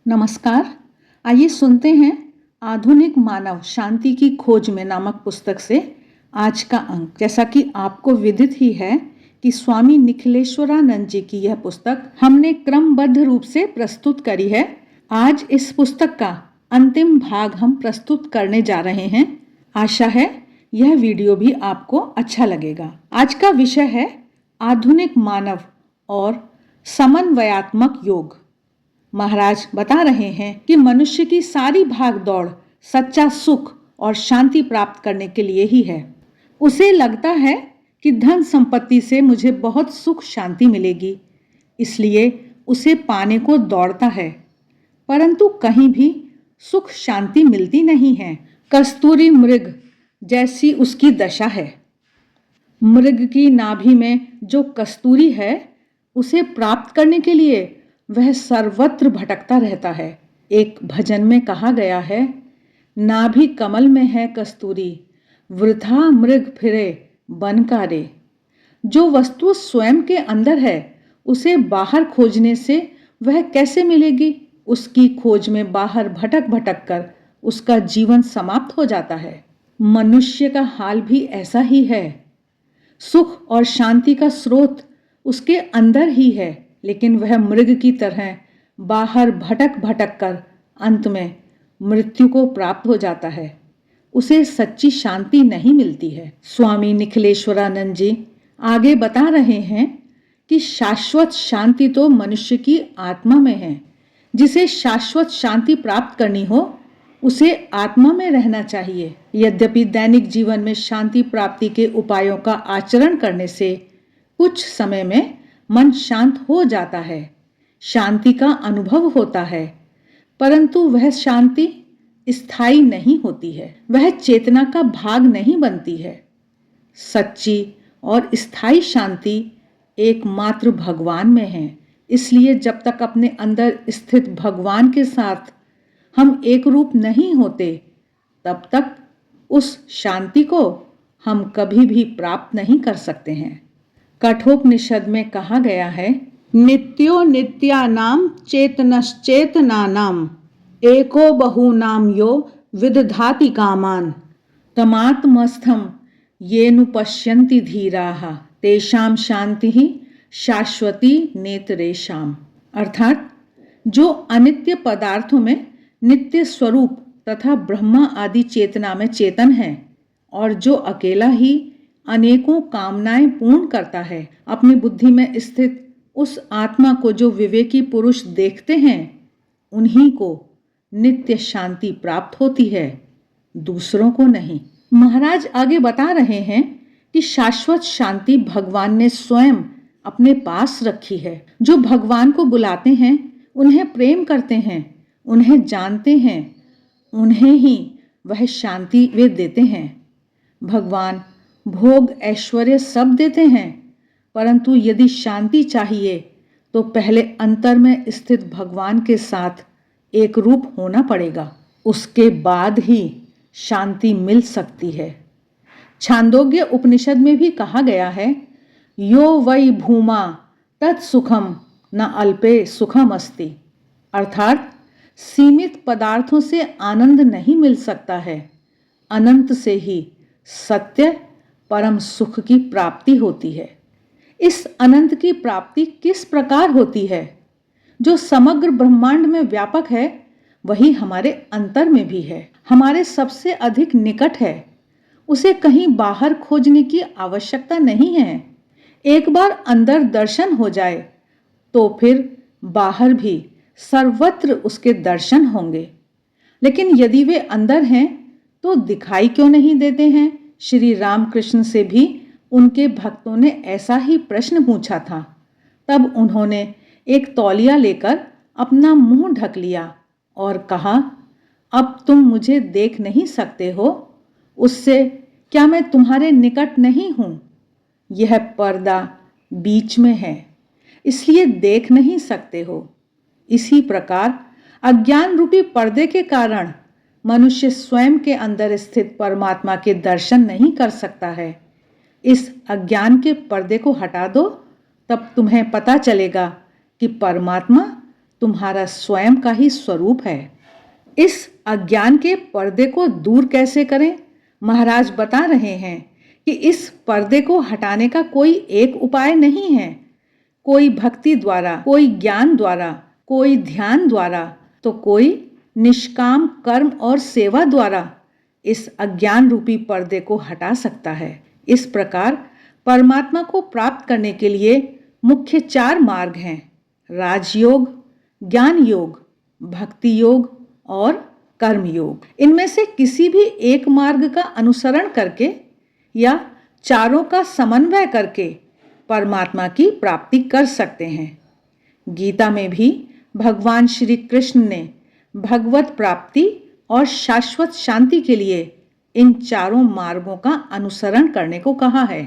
नमस्कार। आइए सुनते हैं आधुनिक मानव शांति की खोज में नामक पुस्तक से आज का अंक। जैसा कि आपको विदित ही है कि स्वामी निखिलेश्वरानंद जी की यह पुस्तक हमने क्रमबद्ध रूप से प्रस्तुत करी है। आज इस पुस्तक का अंतिम भाग हम प्रस्तुत करने जा रहे हैं। आशा है यह वीडियो भी आपको अच्छा लगेगा। आज का विषय है आधुनिक मानव और समन्वयात्मक योग। महाराज बता रहे हैं कि मनुष्य की सारी भाग दौड़ सच्चा सुख और शांति प्राप्त करने के लिए ही है। उसे लगता है कि धन संपत्ति से मुझे बहुत सुख शांति मिलेगी, इसलिए उसे पाने को दौड़ता है, परंतु कहीं भी सुख शांति मिलती नहीं है। कस्तूरी मृग जैसी उसकी दशा है। मृग की नाभि में जो कस्तूरी है, उसे प्राप्त करने के लिए वह सर्वत्र भटकता रहता है। एक भजन में कहा गया है, नाभि कमल में है कस्तूरी, वृथा मृग फिरे बनकारे। जो वस्तु स्वयं के अंदर है, उसे बाहर खोजने से वह कैसे मिलेगी? उसकी खोज में बाहर भटक भटक कर उसका जीवन समाप्त हो जाता है। मनुष्य का हाल भी ऐसा ही है। सुख और शांति का स्रोत उसके अंदर ही है, लेकिन वह मृग की तरह बाहर भटक भटक कर अंत में मृत्यु को प्राप्त हो जाता है। उसे सच्ची शांति नहीं मिलती है। स्वामी निखिलेश्वरानंद जी आगे बता रहे हैं कि शाश्वत शांति तो मनुष्य की आत्मा में है। जिसे शाश्वत शांति प्राप्त करनी हो, उसे आत्मा में रहना चाहिए। यद्यपि दैनिक जीवन में शांति प्राप्ति के उपायों का आचरण करने से कुछ समय में मन शांत हो जाता है, शांति का अनुभव होता है, परंतु वह शांति स्थायी नहीं होती है। वह चेतना का भाग नहीं बनती है। सच्ची और स्थायी शांति एकमात्र भगवान में है। इसलिए जब तक अपने अंदर स्थित भगवान के साथ हम एक रूप नहीं होते, तब तक उस शांति को हम कभी भी प्राप्त नहीं कर सकते हैं। कठोपनिषद में कहा गया है, नित्यो नित्यानाम चेतनश्चेतनानाम एको बहूनाम यो विदधाति कामान तमात्मस्थम येनु पश्यन्ति धीराः तेषां शांतिः शाश्वती नेतरेषाम। अर्थात जो अनित्य पदार्थों में नित्य स्वरूप तथा ब्रह्मा आदि चेतना में चेतन है, और जो अकेला ही अनेकों कामनाएं पूर्ण करता है, अपनी बुद्धि में स्थित उस आत्मा को जो विवेकी पुरुष देखते हैं, उन्हीं को नित्य शांति प्राप्त होती है, दूसरों को नहीं। महाराज आगे बता रहे हैं कि शाश्वत शांति भगवान ने स्वयं अपने पास रखी है। जो भगवान को बुलाते हैं, उन्हें प्रेम करते हैं, उन्हें जानते हैं, उन्हें ही वह शांति वे देते हैं। भगवान भोग ऐश्वर्य सब देते हैं, परंतु यदि शांति चाहिए तो पहले अंतर में स्थित भगवान के साथ एक रूप होना पड़ेगा। उसके बाद ही शांति मिल सकती है। छांदोग्य उपनिषद में भी कहा गया है, यो वै भूमा तत्सुखम न अल्पे सुखम अस्ति। अर्थात सीमित पदार्थों से आनंद नहीं मिल सकता है, अनंत से ही सत्य परम सुख की प्राप्ति होती है। इस अनंत की प्राप्ति किस प्रकार होती है? जो समग्र ब्रह्मांड में व्यापक है, वही हमारे अंतर में भी है, हमारे सबसे अधिक निकट है। उसे कहीं बाहर खोजने की आवश्यकता नहीं है। एक बार अंदर दर्शन हो जाए तो फिर बाहर भी सर्वत्र उसके दर्शन होंगे। लेकिन यदि वे अंदर हैं तो दिखाई क्यों नहीं देते हैं? श्री रामकृष्ण से भी उनके भक्तों ने ऐसा ही प्रश्न पूछा था। तब उन्होंने एक तौलिया लेकर अपना मुंह ढक लिया और कहा, अब तुम मुझे देख नहीं सकते हो, उससे क्या मैं तुम्हारे निकट नहीं हूं? यह पर्दा बीच में है, इसलिए देख नहीं सकते हो। इसी प्रकार अज्ञान रूपी पर्दे के कारण मनुष्य स्वयं के अंदर स्थित परमात्मा के दर्शन नहीं कर सकता है। इस अज्ञान के पर्दे को हटा दो, तब तुम्हें पता चलेगा कि परमात्मा तुम्हारा स्वयं का ही स्वरूप है। इस अज्ञान के पर्दे को दूर कैसे करें? महाराज बता रहे हैं कि इस पर्दे को हटाने का कोई एक उपाय नहीं है। कोई भक्ति द्वारा, कोई ज्ञान द्वारा, कोई ध्यान द्वारा, तो कोई निष्काम कर्म और सेवा द्वारा इस अज्ञान रूपी पर्दे को हटा सकता है। इस प्रकार परमात्मा को प्राप्त करने के लिए मुख्य 4 मार्ग हैं: राजयोग, ज्ञान योग, भक्ति योग और कर्म योग। इनमें से किसी भी एक मार्ग का अनुसरण करके या चारों का समन्वय करके परमात्मा की प्राप्ति कर सकते हैं। गीता में भी भगवान श्री कृष्ण ने भगवत प्राप्ति और शाश्वत शांति के लिए इन चारों मार्गों का अनुसरण करने को कहा है।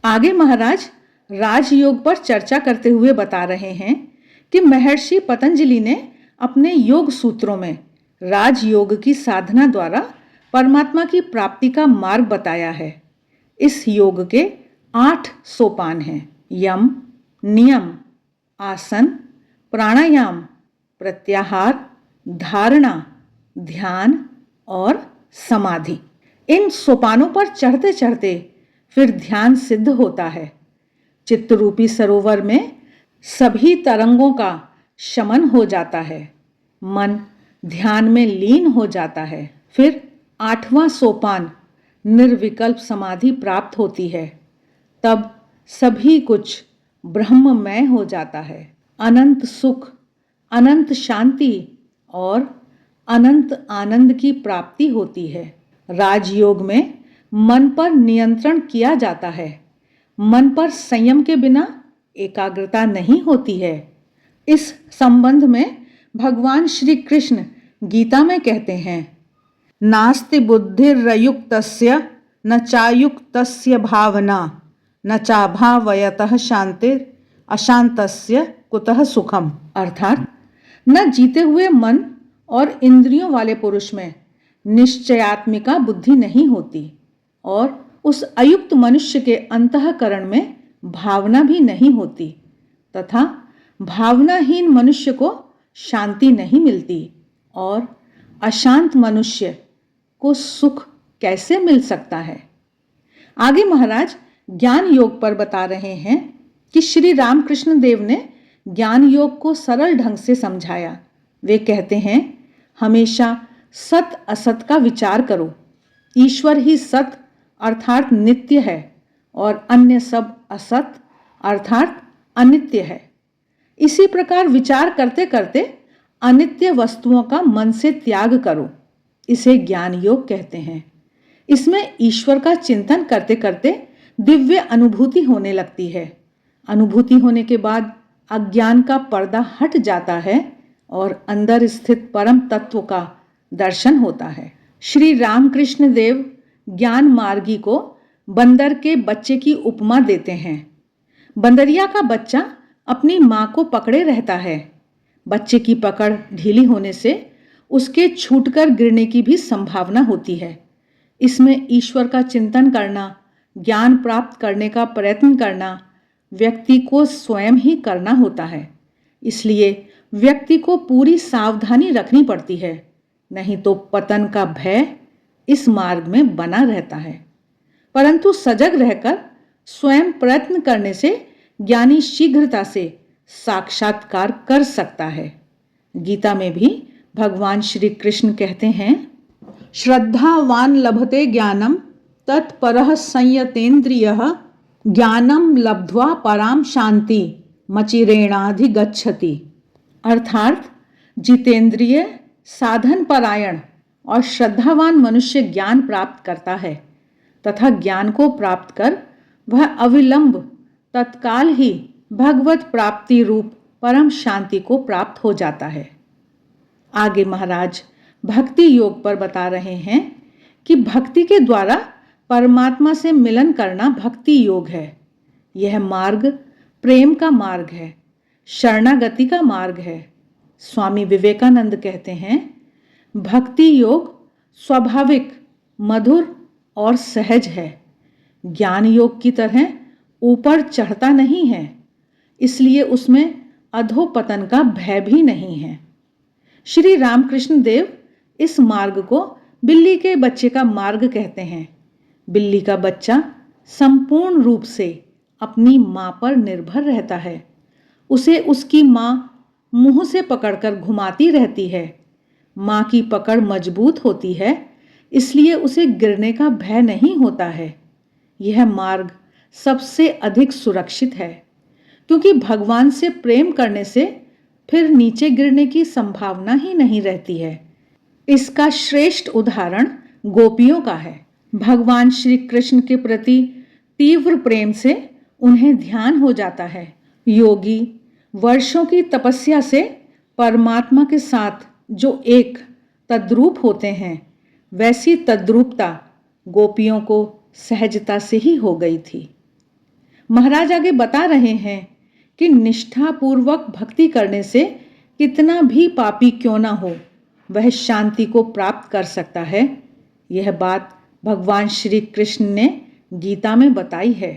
आगे महाराज राजयोग पर चर्चा करते हुए बता रहे हैं कि महर्षि पतंजलि ने अपने योग सूत्रों में राजयोग की साधना द्वारा परमात्मा की प्राप्ति का मार्ग बताया है। इस योग के 8 सोपान हैं: यम, नियम, आसन, प्राणायाम, प्रत्याहार, धारणा, ध्यान और समाधि। इन सोपानों पर चढ़ते चढ़ते फिर ध्यान सिद्ध होता है। चित्तरूपी सरोवर में सभी तरंगों का शमन हो जाता है। मन ध्यान में लीन हो जाता है। फिर 8वां सोपान निर्विकल्प समाधि प्राप्त होती है। तब सभी कुछ ब्रह्ममय हो जाता है। अनंत सुख, अनंत शांति और अनंत आनंद की प्राप्ति होती है। राजयोग में मन पर नियंत्रण किया जाता है। मन पर संयम के बिना एकाग्रता नहीं होती है। इस संबंध में भगवान श्री कृष्ण गीता में कहते हैं, नास्ति बुद्धिर्युक्तस्य न चायुक्तस्य भावना न चाभावयतः शांतिर अशांतस्य कुतः सुखम। अर्थात न जीते हुए मन और इंद्रियों वाले पुरुष में निश्चयात्मिका बुद्धि नहीं होती और उस अयुक्त मनुष्य के अंतःकरण में भावना भी नहीं होती तथा भावनाहीन मनुष्य को शांति नहीं मिलती और अशांत मनुष्य को सुख कैसे मिल सकता है। आगे महाराज ज्ञान योग पर बता रहे हैं कि श्री रामकृष्ण देव ने ज्ञान योग को सरल ढंग से समझाया। वे कहते हैं, हमेशा सत असत का विचार करो। ईश्वर ही सत अर्थात नित्य है और अन्य सब असत अर्थात अनित्य है। इसी प्रकार विचार करते करते अनित्य वस्तुओं का मन से त्याग करो। इसे ज्ञान योग कहते हैं। इसमें ईश्वर का चिंतन करते करते दिव्य अनुभूति होने लगती है। अनुभूति होने के बाद अज्ञान का पर्दा हट जाता है और अंदर स्थित परम तत्व का दर्शन होता है। श्री रामकृष्ण देव ज्ञान मार्गी को बंदर के बच्चे की उपमा देते हैं। बंदरिया का बच्चा अपनी मां को पकड़े रहता है। बच्चे की पकड़ ढीली होने से उसके छूटकर गिरने की भी संभावना होती है। इसमें ईश्वर का चिंतन करना, ज्ञान प्राप्त करने का प्रयत्न करना व्यक्ति को स्वयं ही करना होता है। इसलिए व्यक्ति को पूरी सावधानी रखनी पड़ती है, नहीं तो पतन का भय इस मार्ग में बना रहता है। परंतु सजग रहकर स्वयं प्रयत्न करने से ज्ञानी शीघ्रता से साक्षात्कार कर सकता है। गीता में भी भगवान श्री कृष्ण कहते हैं, श्रद्धावान लभते ज्ञानम तत्परः संयतेन्द्रियः ज्ञानम लब्ध्वा पराम शांति मचिरेणाधिगच्छति। अर्थात जितेंद्रिय, साधन परायण और श्रद्धावान मनुष्य ज्ञान प्राप्त करता है तथा ज्ञान को प्राप्त कर वह अविलंब तत्काल ही भगवत प्राप्ति रूप परम शांति को प्राप्त हो जाता है। आगे महाराज भक्ति योग पर बता रहे हैं कि भक्ति के द्वारा परमात्मा से मिलन करना भक्ति योग है। यह मार्ग प्रेम का मार्ग है, शरणागति का मार्ग है। स्वामी विवेकानंद कहते हैं, भक्ति योग स्वाभाविक, मधुर और सहज है। ज्ञान योग की तरह ऊपर चढ़ता नहीं है, इसलिए उसमें अधोपतन का भय भी नहीं है। श्री रामकृष्ण देव इस मार्ग को बिल्ली के बच्चे का मार्ग कहते हैं। बिल्ली का बच्चा संपूर्ण रूप से अपनी मां पर निर्भर रहता है। उसे उसकी मां मुंह से पकड़कर घुमाती रहती है। मां की पकड़ मजबूत होती है, इसलिए उसे गिरने का भय नहीं होता है। यह मार्ग सबसे अधिक सुरक्षित है, क्योंकि भगवान से प्रेम करने से फिर नीचे गिरने की संभावना ही नहीं रहती है। इसका श्रेष्ठ उदाहरण गोपियों का है। भगवान श्री कृष्ण के प्रति तीव्र प्रेम से उन्हें ध्यान हो जाता है। योगी वर्षों की तपस्या से परमात्मा के साथ जो एक तद्रूप होते हैं, वैसी तद्रूपता गोपियों को सहजता से ही हो गई थी। महाराज आगे बता रहे हैं कि निष्ठापूर्वक भक्ति करने से कितना भी पापी क्यों ना हो, वह शांति को प्राप्त कर सकता है। यह बात भगवान श्री कृष्ण ने गीता में बताई है।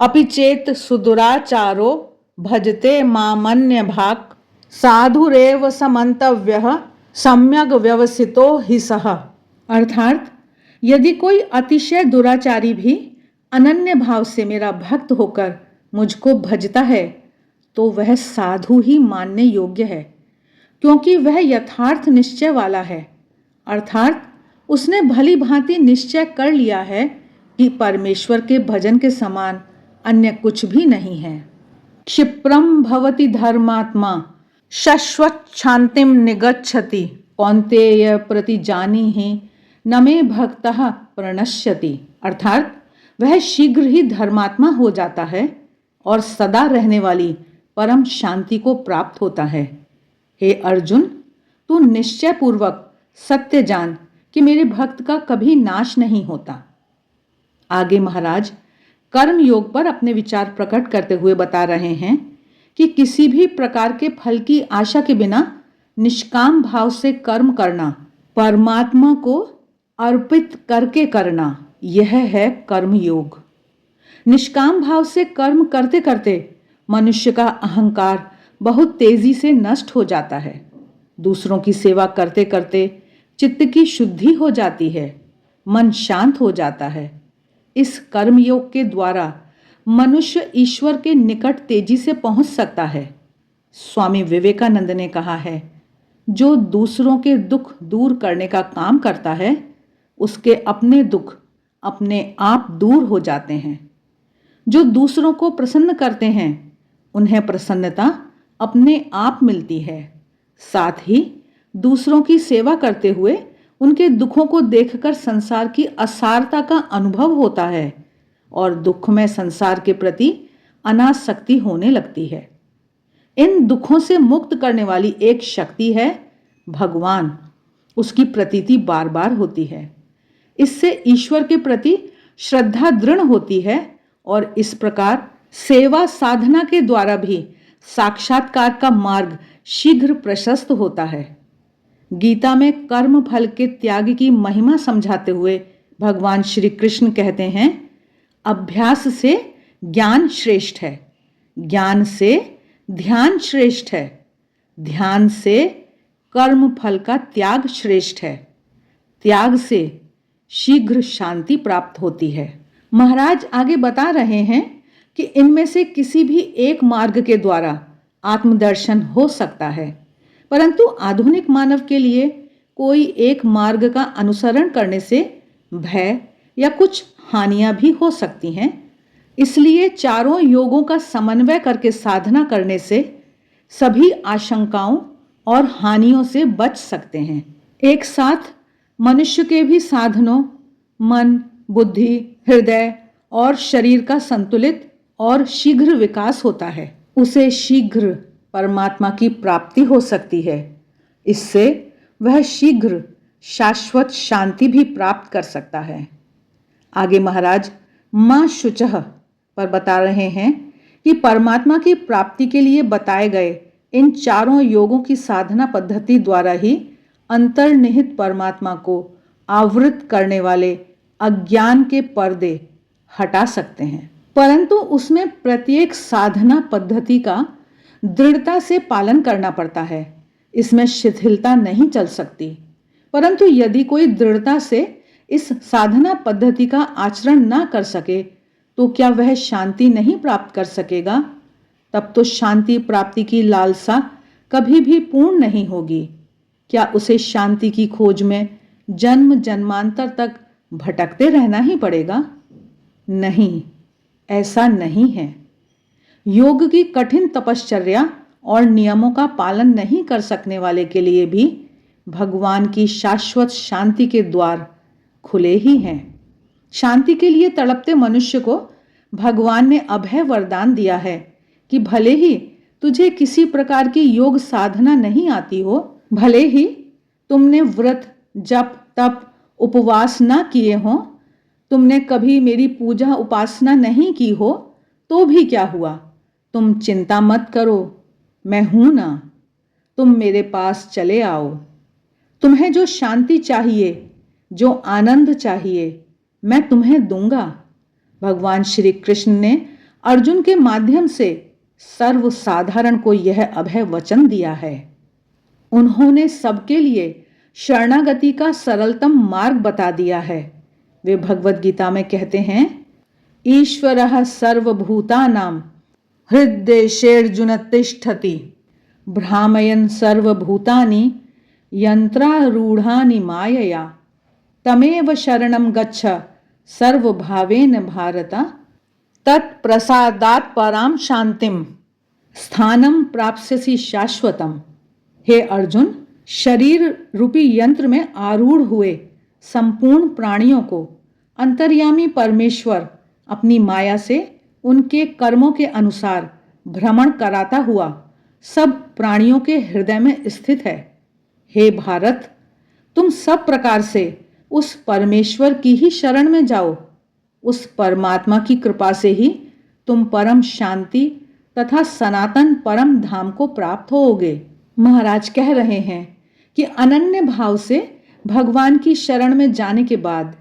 अपि चेत सुदुराचारो भजते मामन्य भाक् साधुरेव समन्तव्यः सम्यक व्यवसितो हि सः। अर्थात यदि कोई अतिशय दुराचारी भी अनन्य भाव से मेरा भक्त होकर मुझको भजता है, तो वह साधु ही मानने योग्य है, क्योंकि वह यथार्थ निश्चय वाला है। अर्थात उसने भली भांति निश्चय कर लिया है कि परमेश्वर के भजन के समान अन्य कुछ भी नहीं है। क्षिप्रम भवति धर्मात्मा शाश्वत शांतिम निगच्छति कौन्तेय प्रतिजानीहि न मे भक्तः प्रणश्यति। अर्थात वह शीघ्र ही धर्मात्मा हो जाता है और सदा रहने वाली परम शांति को प्राप्त होता है। हे अर्जुन, तू निश्चय पूर्वक सत्य जान कि मेरे भक्त का कभी नाश नहीं होता। आगे महाराज कर्म योग पर अपने विचार प्रकट करते हुए बता रहे हैं कि किसी भी प्रकार के फल की आशा के बिना निष्काम भाव से कर्म करना, परमात्मा को अर्पित करके करना, यह है कर्म योग। निष्काम भाव से कर्म करते करते मनुष्य का अहंकार बहुत तेजी से नष्ट हो जाता है। दूसरों की सेवा करते करते चित्त की शुद्धि हो जाती है, मन शांत हो जाता है। इस कर्म योग के द्वारा मनुष्य ईश्वर के निकट तेजी से पहुंच सकता है। स्वामी विवेकानंद ने कहा है, जो दूसरों के दुख दूर करने का काम करता है, उसके अपने दुख अपने आप दूर हो जाते हैं। जो दूसरों को प्रसन्न करते हैं, उन्हें प्रसन्नता अपने आप मिलती है। साथ ही दूसरों की सेवा करते हुए उनके दुखों को देखकर संसार की असारता का अनुभव होता है और दुख में संसार के प्रति अनासक्ति होने लगती है। इन दुखों से मुक्त करने वाली एक शक्ति है भगवान। उसकी प्रतीति बार बार होती है। इससे ईश्वर के प्रति श्रद्धा दृढ़ होती है और इस प्रकार सेवा साधना के द्वारा भी साक्षात्कार का मार्ग शीघ्र प्रशस्त होता है। गीता में कर्म फल के त्याग की महिमा समझाते हुए भगवान श्री कृष्ण कहते हैं, अभ्यास से ज्ञान श्रेष्ठ है, ज्ञान से ध्यान श्रेष्ठ है, ध्यान से कर्म फल का त्याग श्रेष्ठ है, त्याग से शीघ्र शांति प्राप्त होती है। महाराज आगे बता रहे हैं कि इनमें से किसी भी एक मार्ग के द्वारा आत्मदर्शन हो सकता है, परंतु आधुनिक मानव के लिए कोई एक मार्ग का अनुसरण करने से भय या कुछ हानियां भी हो सकती हैं। इसलिए चारों योगों का समन्वय करके साधना करने से सभी आशंकाओं और हानियों से बच सकते हैं। एक साथ मनुष्य के भी साधनों, मन, बुद्धि, हृदय और शरीर का संतुलित और शीघ्र विकास होता है। उसे शीघ्र परमात्मा की प्राप्ति हो सकती है। इससे वह शीघ्र शाश्वत शांति भी प्राप्त कर सकता है। आगे महाराज मां शुचः पर बता रहे हैं कि परमात्मा की प्राप्ति के लिए बताए गए इन चारों योगों की साधना पद्धति द्वारा ही अंतर्निहित परमात्मा को आवृत करने वाले अज्ञान के पर्दे हटा सकते हैं। परंतु उसमें प्रत्येक साधना पद्धति का दृढ़ता से पालन करना पड़ता है, इसमें शिथिलता नहीं चल सकती। परंतु यदि कोई दृढ़ता से इस साधना पद्धति का आचरण ना कर सके तो क्या वह शांति नहीं प्राप्त कर सकेगा? तब तो शांति प्राप्ति की लालसा कभी भी पूर्ण नहीं होगी। क्या उसे शांति की खोज में जन्म जन्मांतर तक भटकते रहना ही पड़ेगा? नहीं, ऐसा नहीं है। योग की कठिन तपश्चर्या और नियमों का पालन नहीं कर सकने वाले के लिए भी भगवान की शाश्वत शांति के द्वार खुले ही हैं। शांति के लिए तड़पते मनुष्य को भगवान ने अभय वरदान दिया है कि भले ही तुझे किसी प्रकार की योग साधना नहीं आती हो, भले ही तुमने व्रत जप तप उपवास ना किए हों, तुमने कभी मेरी पूजा उपासना नहीं की हो, तो भी क्या हुआ? तुम चिंता मत करो, मैं हूं ना। तुम मेरे पास चले आओ। तुम्हें जो शांति चाहिए, जो आनंद चाहिए, मैं तुम्हें दूंगा। भगवान श्री कृष्ण ने अर्जुन के माध्यम से सर्वसाधारण को यह अभय वचन दिया है। उन्होंने सबके लिए शरणागति का सरलतम मार्ग बता दिया है। वे भगवत गीता में कहते हैं, ईश्वरः सर्वभूतानां हृद्देशेर्जुन तिष्ठति भ्रामयन् सर्वभूतानि यंत्रारूढ़ानि मायया तमेव शरणं गच्छ सर्वभावेन भारत तत्प्रसादात् परां शांतिम स्थानम प्राप्स्यसि शाश्वतम। हे अर्जुन, शरीर रूपी यंत्र में आरूढ़ हुए संपूर्ण प्राणियों को अंतर्यामी परमेश्वर अपनी माया से उनके कर्मों के अनुसार भ्रमण कराता हुआ सब प्राणियों के हृदय में स्थित है। हे भारत, तुम सब प्रकार से उस परमेश्वर की ही शरण में जाओ। उस परमात्मा की कृपा से ही तुम परम शांति तथा सनातन परम धाम को प्राप्त होोगे। महाराज कह रहे हैं कि अनन्य भाव से भगवान की शरण में जाने के बाद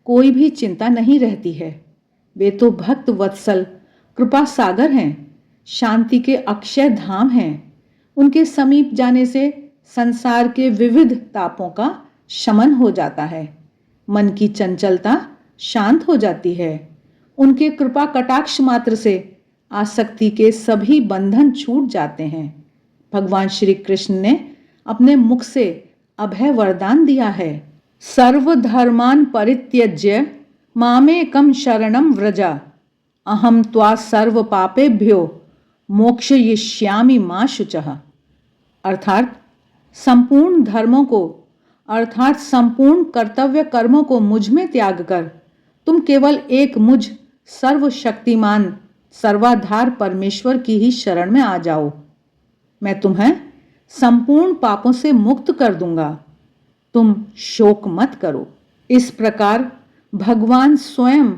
कोई भी चिंता नहीं रहती है। वे तो भक्त वत्सल कृपा सागर हैं, शांति के अक्षय धाम हैं। उनके समीप जाने से संसार के विविध तापों का शमन हो जाता है, मन की चंचलता शांत हो जाती है। उनके कृपा कटाक्ष मात्र से आसक्ति के सभी बंधन छूट जाते हैं। भगवान श्री कृष्ण ने अपने मुख से अभय वरदान दिया है, सर्वधर्मान् परित्यज्य मामेकं शरणं व्रज अहम त्वा सर्व पापेभ्यो मोक्षयिष्यामि मा शुचः। अर्थात संपूर्ण धर्मों को अर्थात संपूर्ण कर्तव्य कर्मों को मुझ में त्याग कर तुम केवल एक मुझ सर्वशक्तिमान सर्वाधार परमेश्वर की ही शरण में आ जाओ। मैं तुम्हें संपूर्ण पापों से मुक्त कर दूंगा। तुम शोक मत करो। इस प्रकार भगवान स्वयं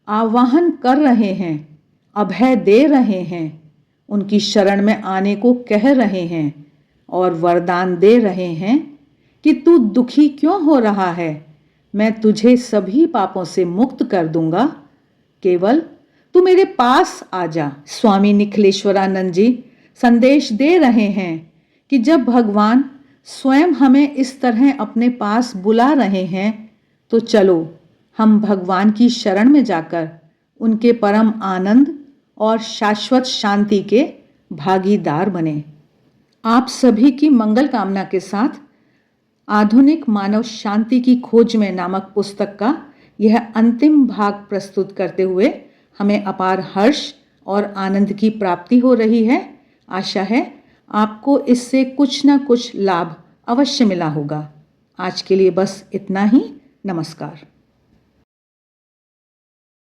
आवाहन कर रहे हैं, अभय दे रहे हैं, उनकी शरण में आने को कह रहे हैं और वरदान दे रहे हैं कि तू दुखी क्यों हो रहा है, मैं तुझे सभी पापों से मुक्त कर दूंगा, केवल तू मेरे पास आ जा। स्वामी निखिलेश्वरानंद जी संदेश दे रहे हैं कि जब भगवान स्वयं हमें इस तरह अपने पास बुला रहे हैं तो चलो हम भगवान की शरण में जाकर उनके परम आनंद और शाश्वत शांति के भागीदार बने। आप सभी की मंगल कामना के साथ आधुनिक मानव शांति की खोज में नामक पुस्तक का यह अंतिम भाग प्रस्तुत करते हुए हमें अपार हर्ष और आनंद की प्राप्ति हो रही है। आशा है आपको इससे कुछ न कुछ लाभ अवश्य मिला होगा। आज के लिए बस इतना ही। नमस्कार।